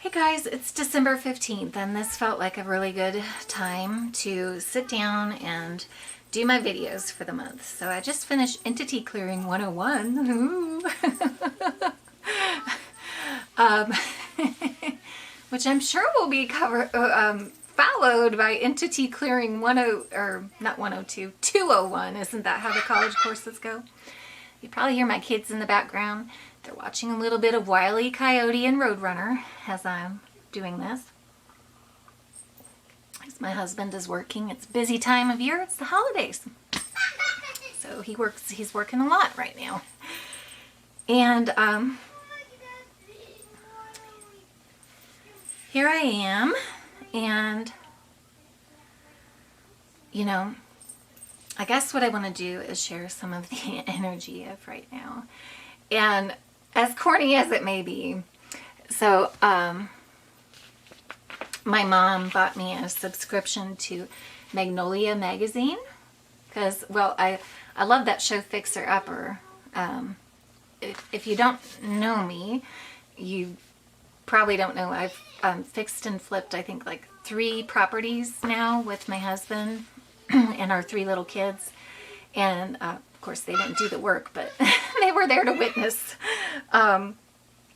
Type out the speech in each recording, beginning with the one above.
Hey guys, it's December 15th and this felt like a really good time to sit down and do my videos for the month. So I just finished Entity Clearing 101. Ooh. Which I'm sure will be followed by Entity Clearing 201. Isn't that how the college courses go? You probably hear my kids in the background. They're watching a little bit of Wile E. Coyote and Roadrunner as I'm doing this. As my husband is working. It's a busy time of year. It's the holidays. So he's working a lot right now. And here I am. And you know, I guess what I want to do is share some of the energy of right now. And as corny as it may be, so my mom bought me a subscription to Magnolia magazine because, well, I love that show Fixer Upper. If you don't know me, you probably don't know I've fixed and flipped, I think, like 3 properties now with my husband and our 3 little kids. And of course they didn't do the work, but they were there to witness.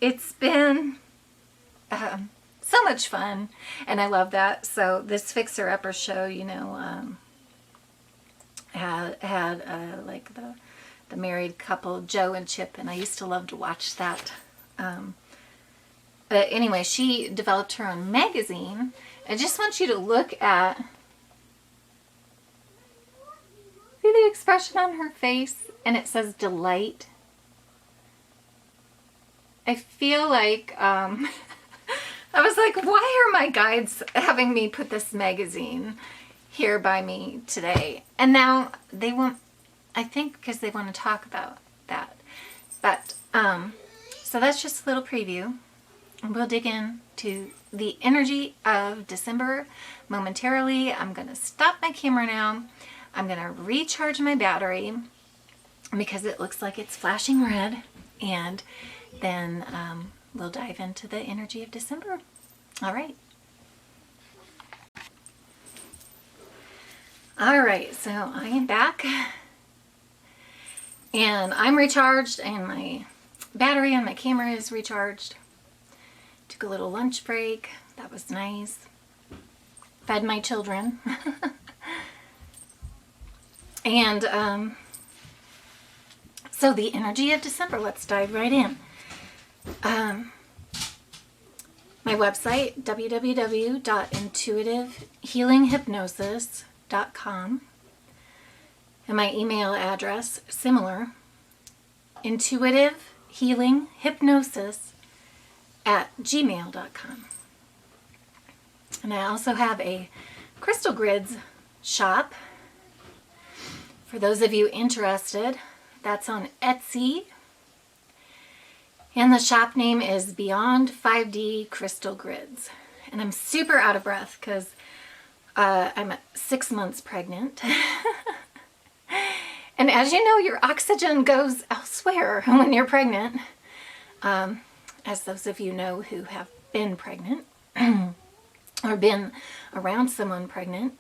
It's been so much fun, and I love that. So this Fixer Upper show, you know, had like the married couple, Joe and Chip, and I used to love to watch that. But anyway, she developed her own magazine. I just want you to look at, see the expression on her face, and it says delight. I feel like, I was like, why are my guides having me put this magazine here by me today? And now they won't, I think because they want to talk about that. But, so that's just a little preview. And we'll dig into the energy of December momentarily. I'm going to stop my camera now. I'm going to recharge my battery because it looks like it's flashing red. And then we'll dive into the energy of December. All right. All right, so I am back. And I'm recharged, and my battery on my camera is recharged. Took a little lunch break. That was nice. Fed my children. And so the energy of December, let's dive right in. My website, www.intuitivehealinghypnosis.com, and my email address, similar, intuitivehealinghypnosis@gmail.com. And I also have a crystal grids shop. For those of you interested, that's on Etsy. And the shop name is Beyond 5D Crystal Grids. And I'm super out of breath because I'm 6 months pregnant. And as you know, your oxygen goes elsewhere when you're pregnant. As those of you know who have been pregnant or been around someone pregnant,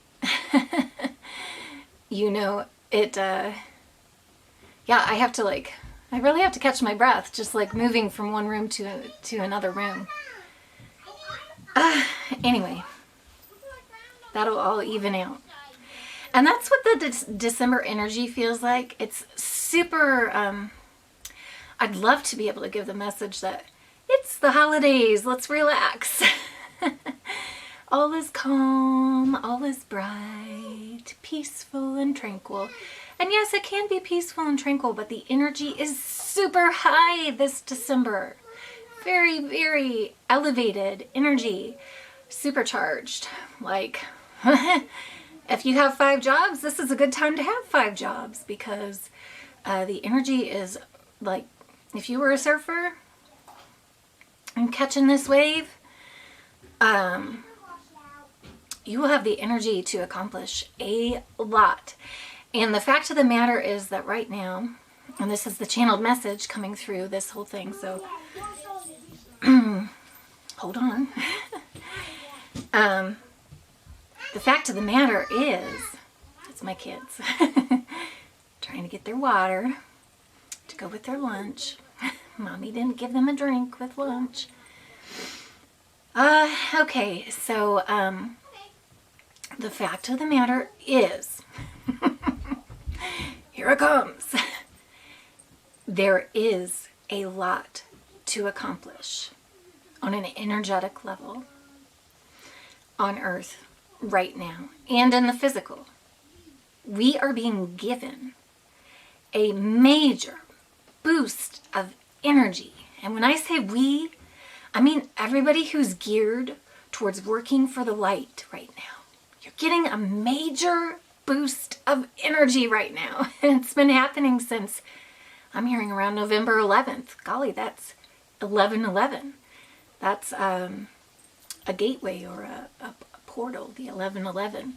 you know it, yeah, I really have to catch my breath, just like moving from one room to another room. Anyway, that'll all even out. And that's what the December energy feels like. It's super, I'd love to be able to give the message that it's the holidays, let's relax. All is calm, all is bright, peaceful and tranquil. And yes, it can be peaceful and tranquil, but the energy is super high this December. Very, very elevated energy, supercharged. Like, if you have 5 jobs, this is a good time to have 5 jobs because the energy is like, if you were a surfer and catching this wave, you will have the energy to accomplish a lot. And the fact of the matter is that right now, and this is the channeled message coming through this whole thing, so hold on. The fact of the matter is, it's my kids trying to get their water to go with their lunch. Mommy didn't give them a drink with lunch. Okay, so the fact of the matter is, here it comes. There is a lot to accomplish on an energetic level on Earth right now and in the physical. We are being given a major boost of energy. And when I say we, I mean everybody who's geared towards working for the light right now. You're getting a major boost of energy right now. And it's been happening since, I'm hearing, around November 11th. Golly, that's 11/11. That's a gateway or a portal, the 11/11.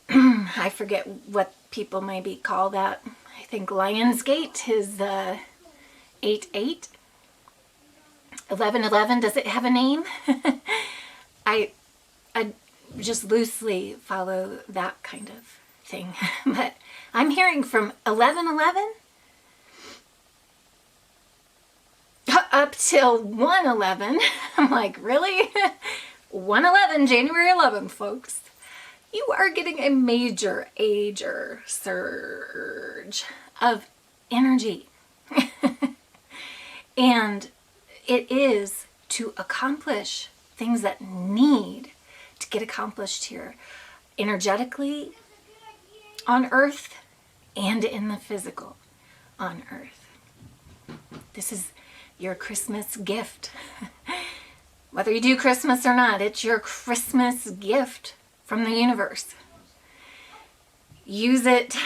I forget what people maybe call that. I think Lionsgate is 8/8. 11/11, does it have a name? I just loosely follow that kind of thing. But I'm hearing from 11/11 up till 1/11. I'm like, really? 1/11, January 11th, folks. You are getting a major surge of energy. And it is to accomplish things that need to get accomplished here energetically on Earth and in the physical on Earth. This is your Christmas gift. Whether you do Christmas or not, it's your Christmas gift from the universe. Use it,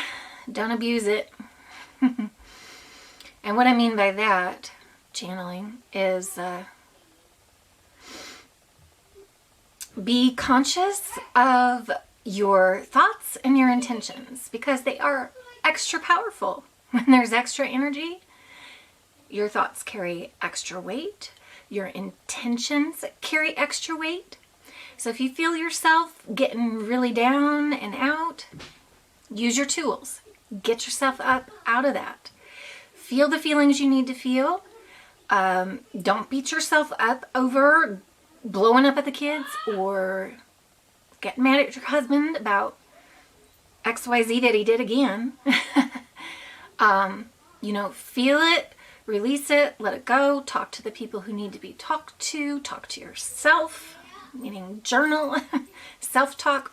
don't abuse it. And what I mean by that, channeling, is be conscious of your thoughts and your intentions, because they are extra powerful. When there's extra energy, your thoughts carry extra weight. Your intentions carry extra weight. So if you feel yourself getting really down and out, use your tools. Get yourself up out of that. Feel the feelings you need to feel. Don't beat yourself up over blowing up at the kids or getting mad at your husband about XYZ that he did again. Feel it, release it, let it go, talk to the people who need to be talked to, talk to yourself, meaning journal, self-talk,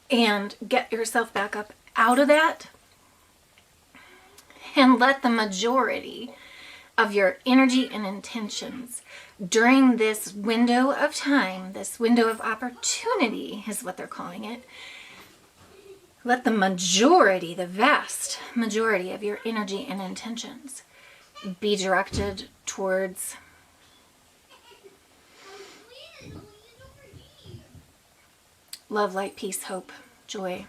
and get yourself back up out of that, and let the majority of your energy and intentions during this window of time, this window of opportunity is what they're calling it, let the majority, the vast majority of your energy and intentions be directed towards love, light, peace, hope, joy.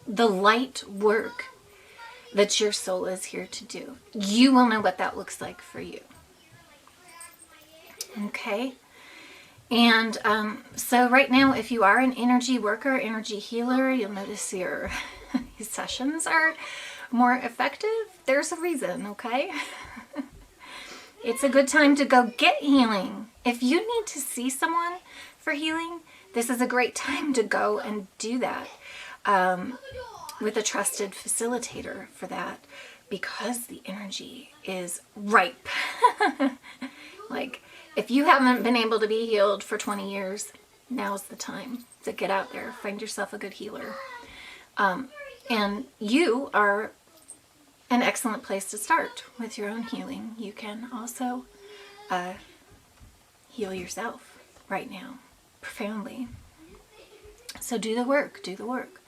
The light work that your soul is here to do. You will know what that looks like for you. Okay? And so right now, if you are an energy worker, energy healer, you'll notice your sessions are more effective. There's a reason, okay? It's a good time to go get healing. If you need to see someone for healing, this is a great time to go and do that with a trusted facilitator for that, because the energy is ripe. Like, if you haven't been able to be healed for 20 years, now's the time to get out there, find yourself a good healer. And you are an excellent place to start with your own healing. You can also heal yourself right now, profoundly. So do the work, do the work.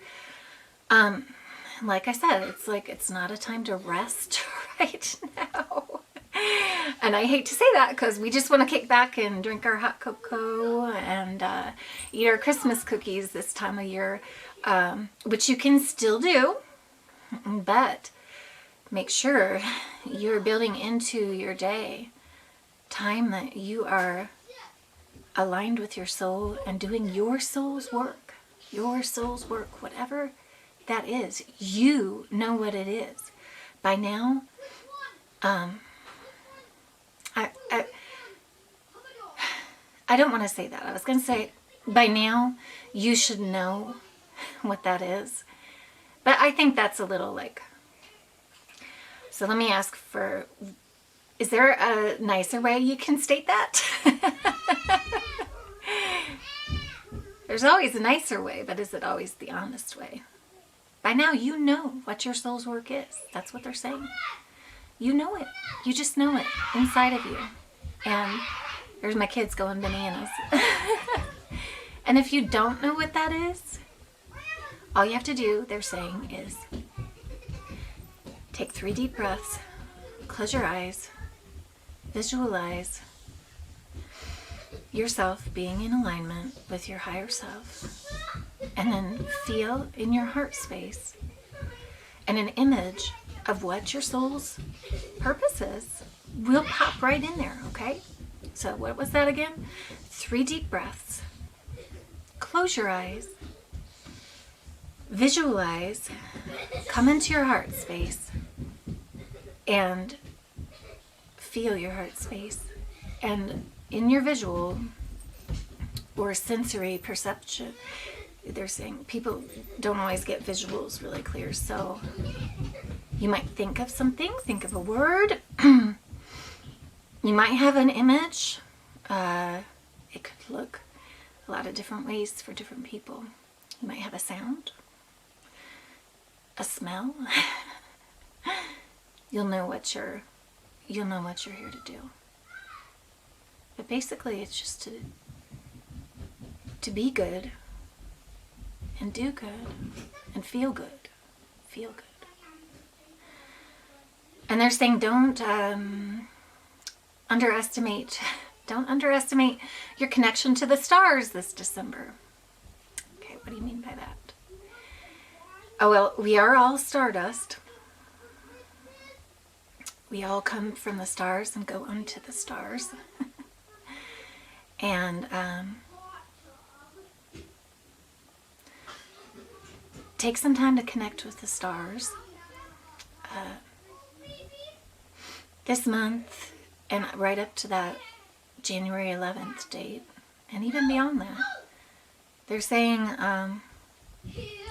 Like I said, it's not a time to rest right now. And I hate to say that, because we just want to kick back and drink our hot cocoa and eat our Christmas cookies this time of year, which you can still do, but make sure you're building into your day time that you are aligned with your soul and doing your soul's work. Your soul's work, whatever that is. You know what it is. By now, I don't want to say that. I was going to say, by now, you should know what that is. But I think that's a little like... So let me ask for... Is there a nicer way you can state that? There's always a nicer way, but is it always the honest way? By now, you know what your soul's work is. That's what they're saying. You know it. You just know it inside of you. And there's my kids going bananas. And if you don't know what that is, all you have to do, they're saying, is take 3 deep breaths, close your eyes, visualize yourself being in alignment with your higher self, and then feel in your heart space and an image of what your soul's purpose is will pop right in there, okay? So what was that again? 3 deep breaths. Close your eyes. Visualize. Come into your heart space and feel your heart space. And in your visual or sensory perception, they're saying people don't always get visuals really clear. So you might think of something, think of a word. You might have an image. It could look a lot of different ways for different people. You might have a sound, a smell. You'll know what you're here to do. But basically, it's just to be good and do good and feel good. Feel good. And they're saying don't underestimate your connection to the stars this December. Okay, what do you mean by that? Oh, well, we are all stardust. We all come from the stars and go unto the stars. And take some time to connect with the stars. This month and right up to that January 11th date, and even beyond that, they're saying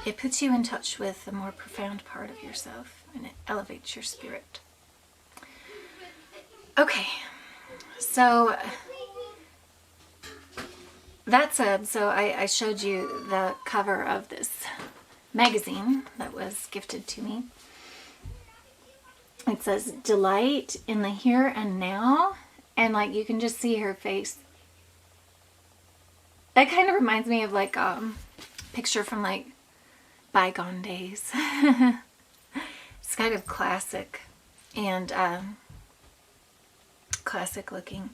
it puts you in touch with a more profound part of yourself, and it elevates your spirit. Okay, so that said, so I showed you the cover of this magazine that was gifted to me. It says, delight in the here and now. And like, you can just see her face. That kind of reminds me of like picture from like bygone days. It's kind of classic and classic looking.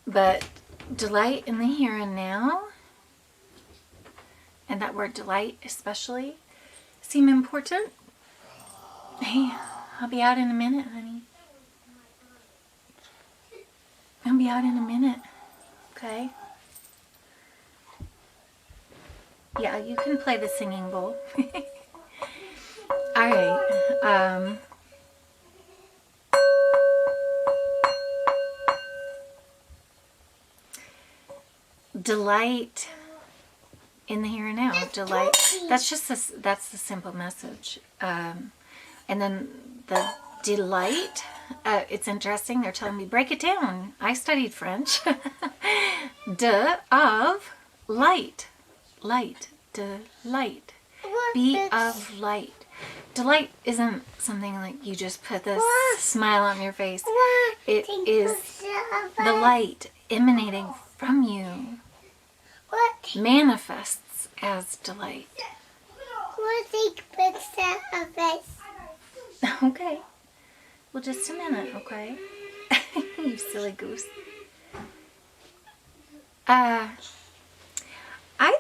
But delight in the here and now, and that word delight especially, seem important. Hey, I'll be out in a minute, honey. I'll be out in a minute, okay? Yeah, you can play the singing bowl. All right. Delight in the here and now. Delight. That's the simple message. And then the delight. It's interesting. They're telling me break it down. I studied French. De of light. Light. Delight. Be of light. Delight isn't something like you just put this smile on your face. It is the light emanating from you. Manifests as delight. Okay. Well, just a minute, okay? You silly goose. I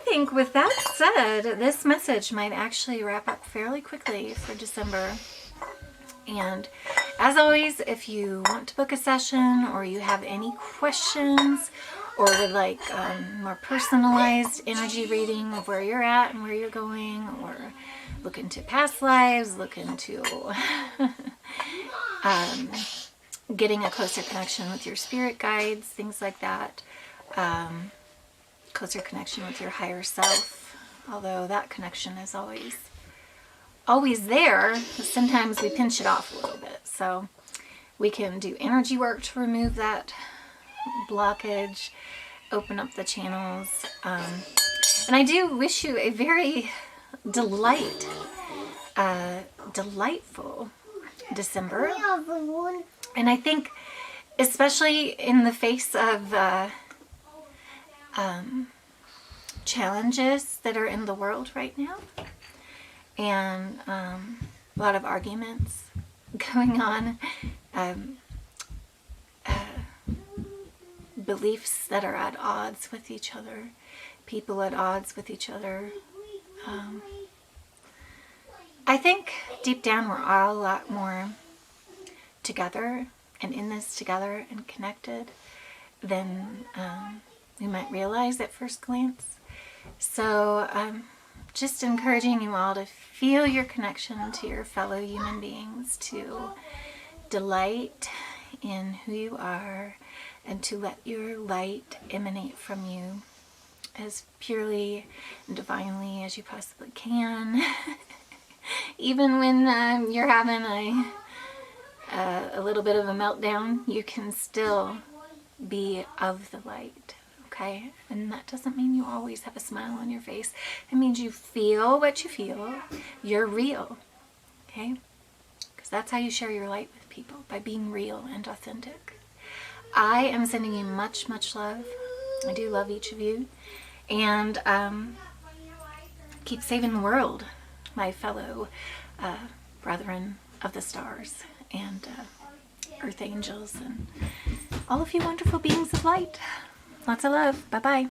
think with that said, this message might actually wrap up fairly quickly for December. And as always, if you want to book a session or you have any questions or would like more personalized energy reading of where you're at and where you're going, or look into past lives, look into getting a closer connection with your spirit guides, things like that, closer connection with your higher self, although that connection is always there, but sometimes we pinch it off a little bit. So we can do energy work to remove that blockage, open up the channels. And I do wish you a very delightful December. And I think, especially in the face of challenges that are in the world right now, and a lot of arguments going on, beliefs that are at odds with each other, people at odds with each other. I think deep down we're all a lot more together and in this together and connected than we might realize at first glance. So just encouraging you all to feel your connection to your fellow human beings, to delight in who you are, and to let your light emanate from you as purely and divinely as you possibly can. Even when you're having a little bit of a meltdown, you can still be of the light, okay? And that doesn't mean you always have a smile on your face. It means you feel what you feel. You're real, okay? Because that's how you share your light with people, by being real and authentic. I am sending you much, much love. I do love each of you. And keep saving the world, my fellow brethren of the stars and earth angels and all of you wonderful beings of light. Lots of love. Bye-bye.